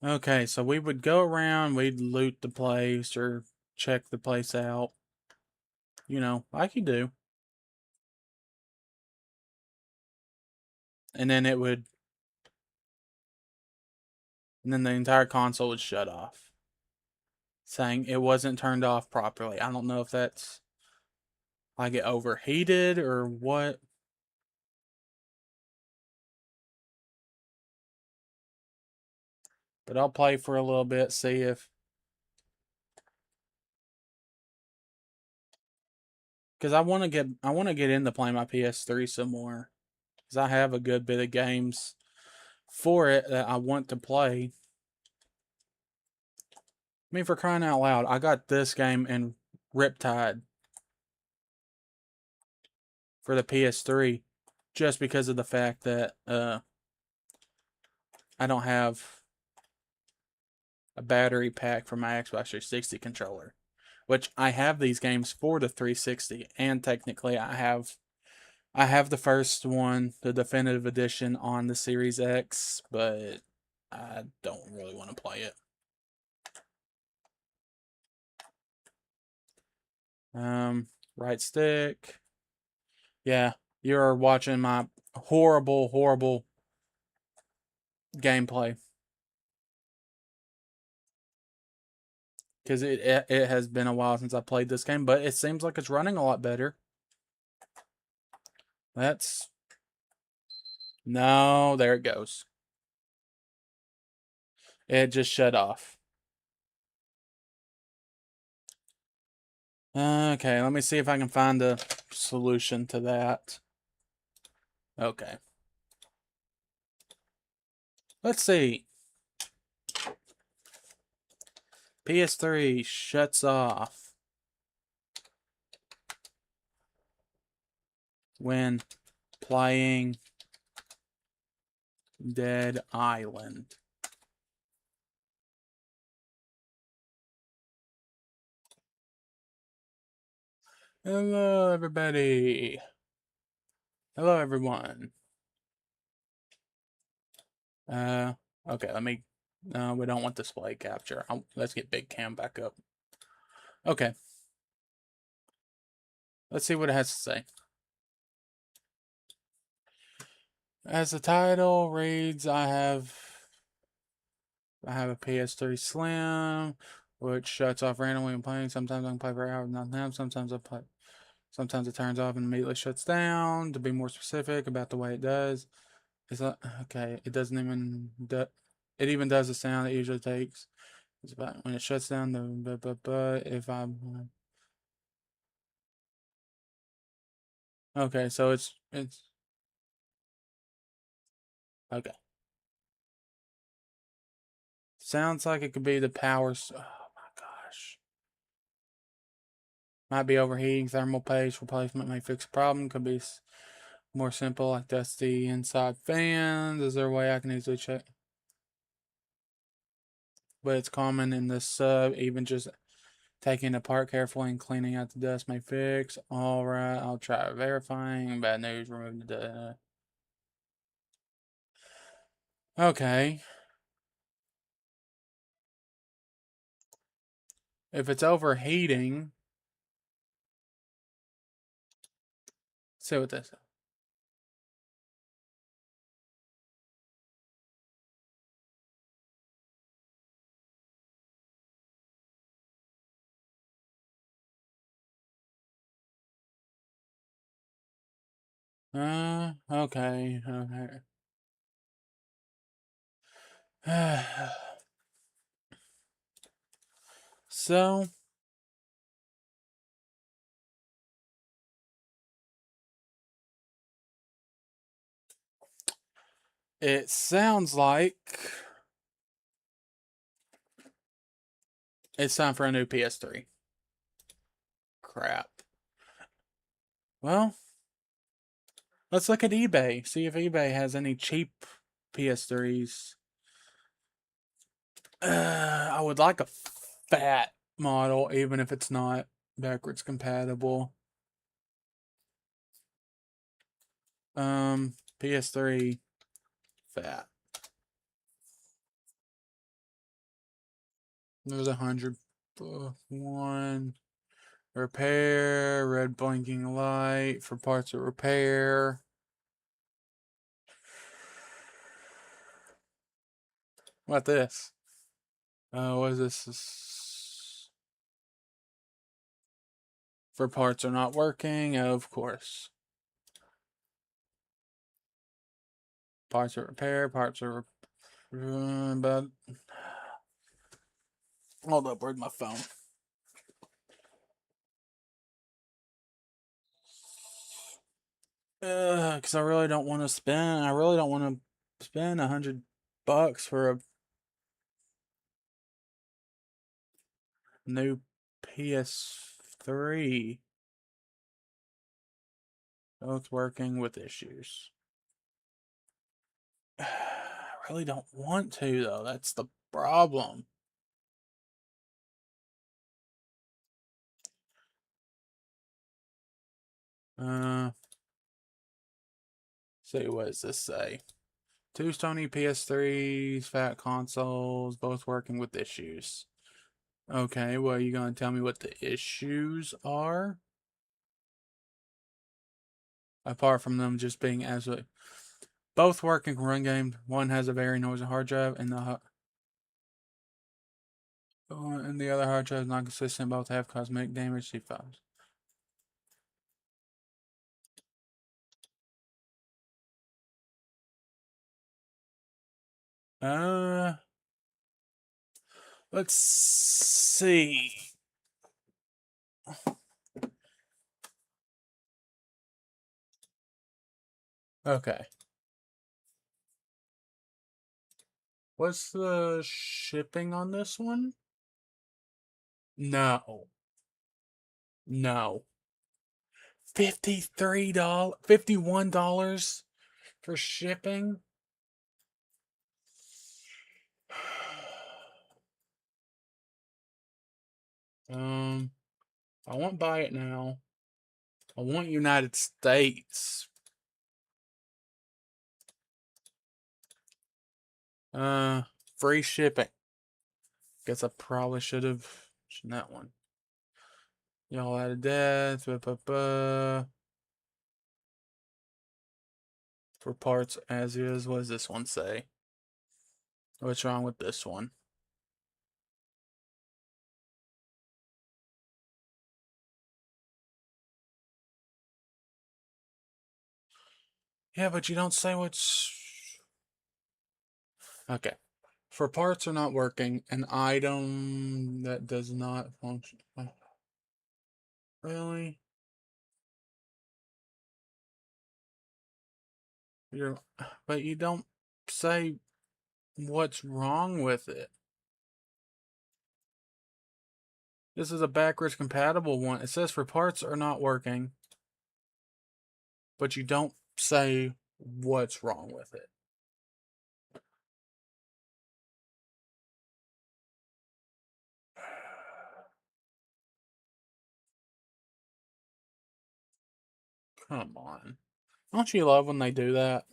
Okay, so we would go around, we'd loot the place or check the place out. You know, like you do. And then and then the entire console would shut off, saying it wasn't turned off properly. I don't know if that's like it overheated or what. But I'll play for a little bit, see if... Because I want to get into playing my PS3 some more. Because I have a good bit of games for it that I want to play. I mean, for crying out loud, I got this game in Riptide for the PS3 just because of the fact that I don't have a battery pack for my Xbox 360 controller, which I have these games for the 360, and technically I have the first one, the definitive edition, on the Series X, but I don't really want to play it. Right stick. Yeah, you're watching my horrible gameplay. Because it has been a while since I played this game, but it seems like it's running a lot better. That's... No, there it goes. It just shut off. Okay, let me see if I can find a solution to that. Okay. Let's see. PS3 shuts off when playing Dead Island. Hello, everybody. Hello, everyone. Okay, let me... No, we don't want display capture. Let's get Big Cam back up. Okay. Let's see what it has to say. As the title reads, I have a PS3 Slim, which shuts off randomly when playing. Sometimes I can play for hours, not now. Sometimes I play. Sometimes it turns off and immediately shuts down. To be more specific about the way it does, it's like, okay, it doesn't even it even does the sound it usually takes. It's about when it shuts down. But if I'm okay, so it's okay. Sounds like it could be the power. Oh my gosh. Might be overheating. Thermal paste replacement may fix the problem. Could be more simple, like that's the inside fans. Is there a way I can easily check? But it's common in the sub. Even just taking it apart carefully and cleaning out the dust may fix. All right, I'll try verifying. Bad news. Remove the data. Okay. If it's overheating, let's see what this is. Okay, okay. So, it sounds like it's time for a new PS3. Crap. Well, let's look at eBay. See if eBay has any cheap PS3s. I would like a fat model, even if it's not backwards compatible. PS3 fat. There's 100. One. Repair. Red blinking light for parts of repair. What this? What is this? For parts are not working, of course. Parts are repair, but Hold up, where's my phone? Because I really don't want to spend. I really don't want to spend $100 for a new PS3. Both working with issues. I really don't want to though. That's the problem. See, what does this say? Two Sony PS3s, fat consoles, both working with issues. Okay, well, you gonna tell me what the issues are? Apart from them just being absolutely both working run game. One has a very noisy hard drive, and the other hard drive is not consistent. Both have cosmetic damage. See files. Uh, let's see. Okay. What's the shipping on this one? No. No. $51 for shipping? I won't buy it now. I want United States. Free shipping. Guess I probably should have mentioned that one. Y'all out of death. For parts as is. What does this one say? What's wrong with this one? Yeah, but you don't say what's... Okay. For parts are not working, an item that does not function. Really? But you don't say what's wrong with it. This is a backwards compatible one. It says for parts are not working, but you don't say what's wrong with it. Come on. Don't you love when they do that?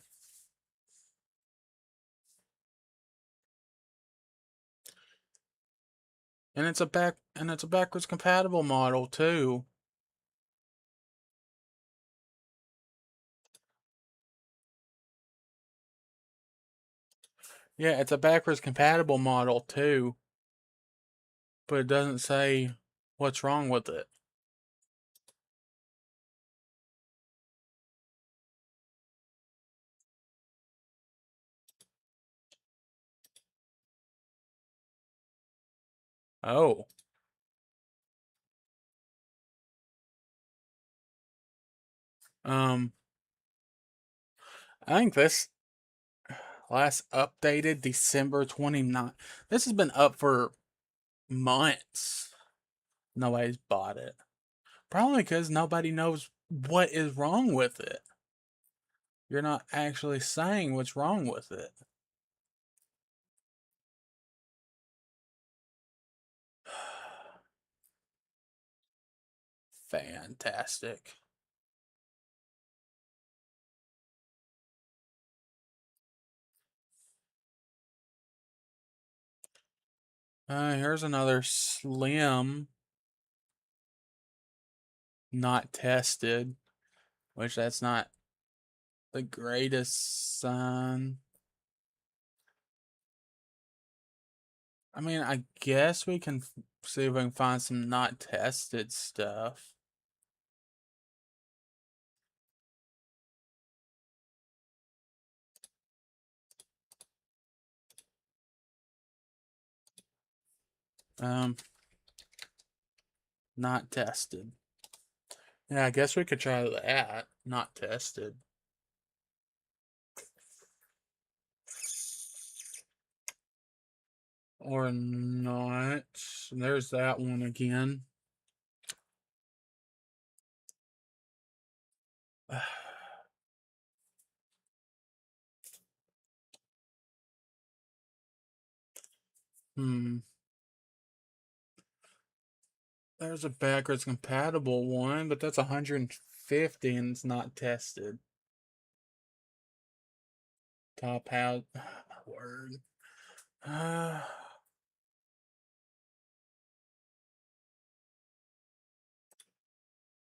And it's a backwards compatible model too. Yeah, it's a backwards compatible model too. But it doesn't say what's wrong with it. Oh. I think this last updated December 29th. This has been up for months. Nobody's bought it. Probably because nobody knows what is wrong with it. You're not actually saying what's wrong with it. Fantastic. Here's another slim, not tested, which that's not the greatest sign. I mean, I guess we can see if we can find some not tested stuff. Not tested. Yeah, I guess we could try that. Not tested. Or not. There's that one again. There's a backwards compatible one, but that's 150 and it's not tested. Top house. Word.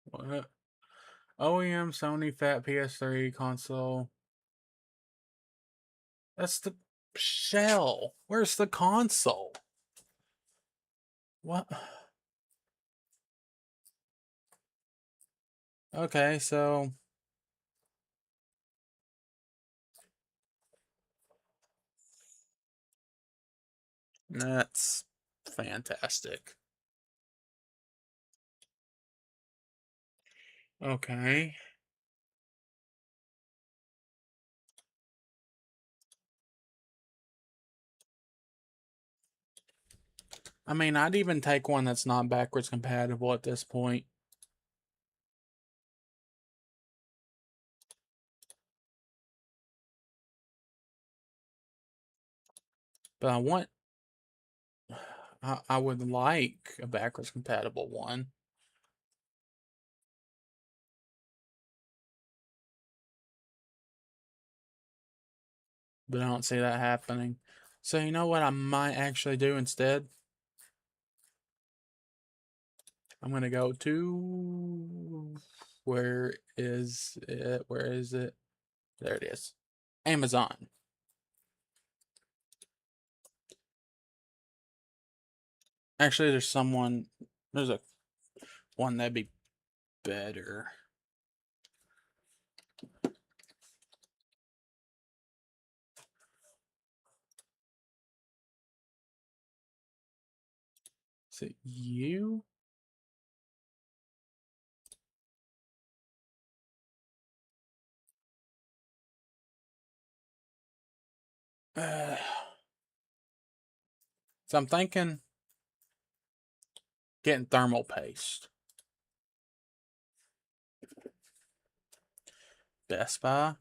What? OEM Sony Fat PS3 console. That's the shell. Where's the console? What? Okay, so that's fantastic. Okay. I mean, I'd even take one that's not backwards compatible at this point. But I want, I would like a backwards compatible one. But I don't see that happening. So you know what I might actually do instead? I'm gonna go to, where is it? Where is it? There it is. Amazon. Actually, there's a one that'd be better. Is it you? So I'm thinking getting thermal paste. Best Buy.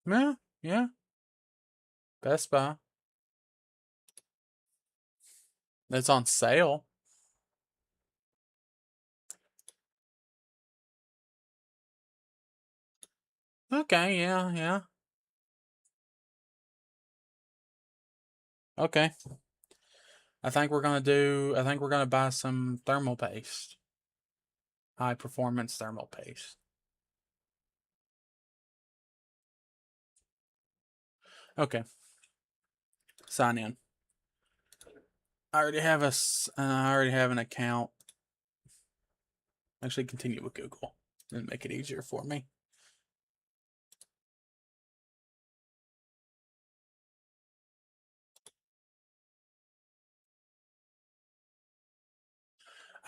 Yeah, yeah. Best Buy. It's on sale. Okay, yeah, yeah. Okay. I think we're gonna buy some thermal paste. High performance thermal paste. Okay. Sign in. I already have an account. Actually, continue with Google and make it easier for me.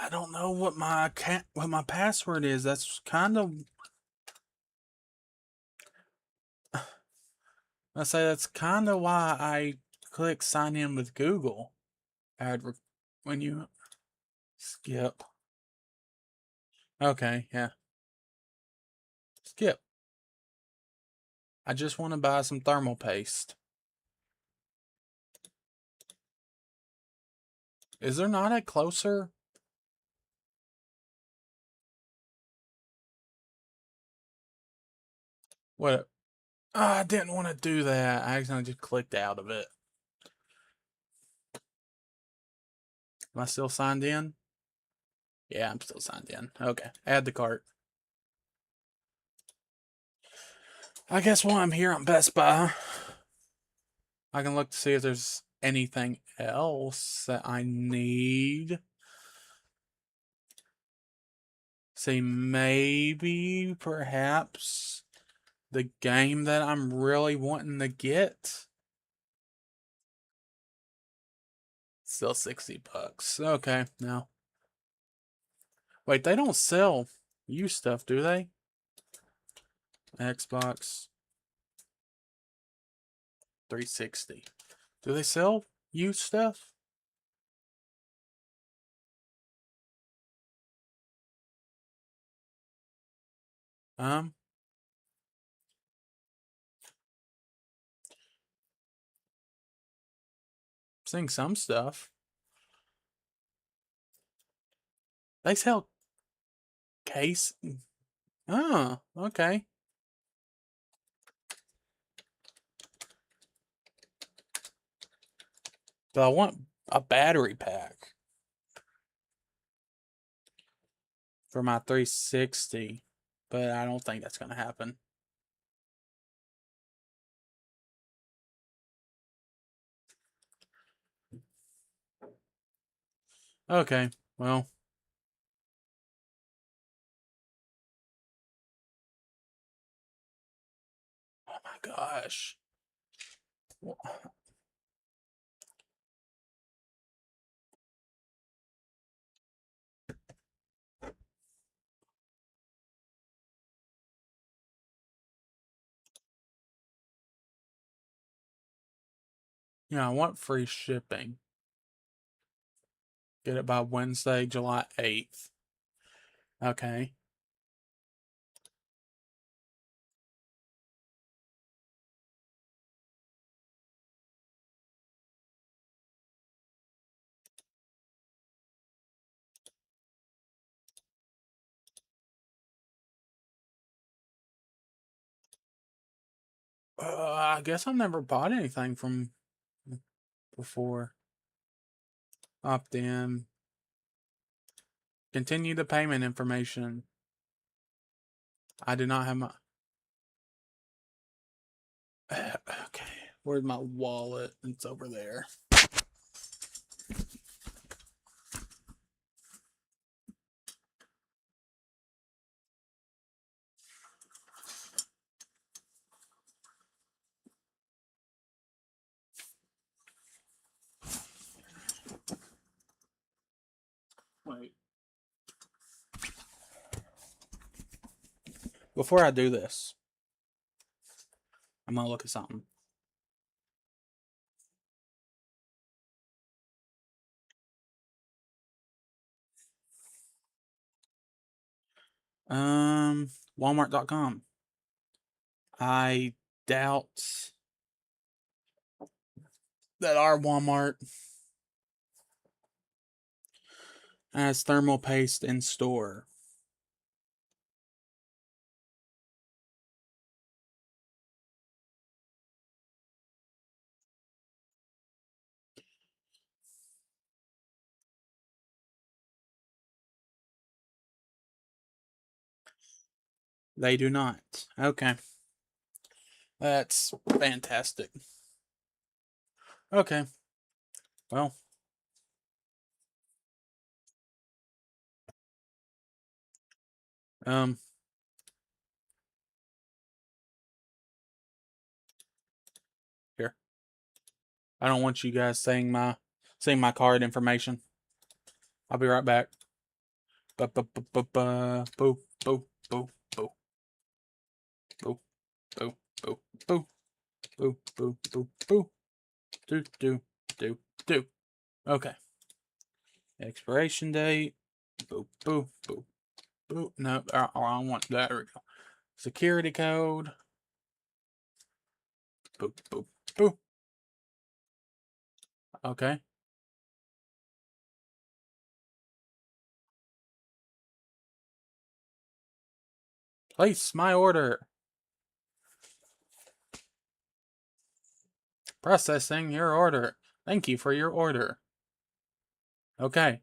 I don't know what my password is. That's kind of, I say that's kind of why I click sign in with Google. When you skip. Okay, yeah. Skip. I just want to buy some thermal paste. Is there not a closer? What? Oh, I didn't want to do that. I accidentally just clicked out of it. Am I still signed in? Yeah, I'm still signed in. Okay. Add the cart. I guess while I'm here on Best Buy, I can look to see if there's anything else that I need. See, maybe, perhaps, the game that I'm really wanting to get. Still $60. Okay, now. Wait, they don't sell used stuff, do they? Xbox 360. Do they sell used stuff? Seeing some stuff. They sell case. Oh, okay. But I want a battery pack for my 360, but I don't think that's going to happen. Okay, well. Oh my gosh. Yeah, I want free shipping. Get it by Wednesday, July 8th. Okay. I guess I've never bought anything from before. Opt in. Continue the payment information. I do not have my. Okay. Where's my wallet? It's over there. Wait. Before I do this, I'm going to look at something. Walmart.com. I doubt that our Walmart has thermal paste in store. They do not. Okay. That's fantastic. Okay. Well. Here. I don't want you guys saying my card information. I'll be right back. Boo boo boo boo boo boo boo boo boo boo boo boo boo boo boo boo do. Okay. Expiration date. Boo boo boo boo. No, I want that. There we go. Security code. Boo boo boo. Okay. Place my order. Processing your order. Thank you for your order. Okay.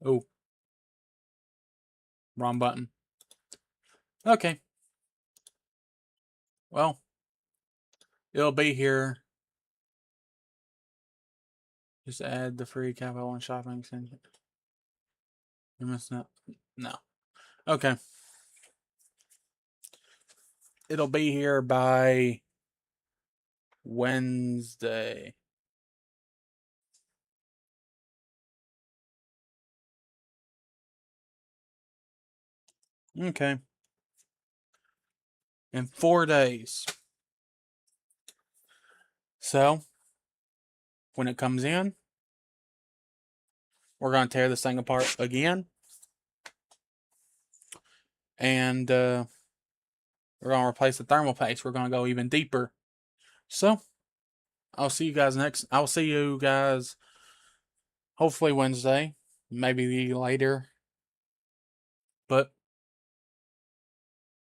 Oh. Wrong button. Okay. Well, it'll be here. Just add the free Capital One shopping center. You must not. No. Okay. It'll be here by Wednesday. Okay. In 4 days. So, when it comes in, we're going to tear this thing apart again. And we're going to replace the thermal paste. We're going to go even deeper. So, I'll see you guys hopefully Wednesday, maybe later. But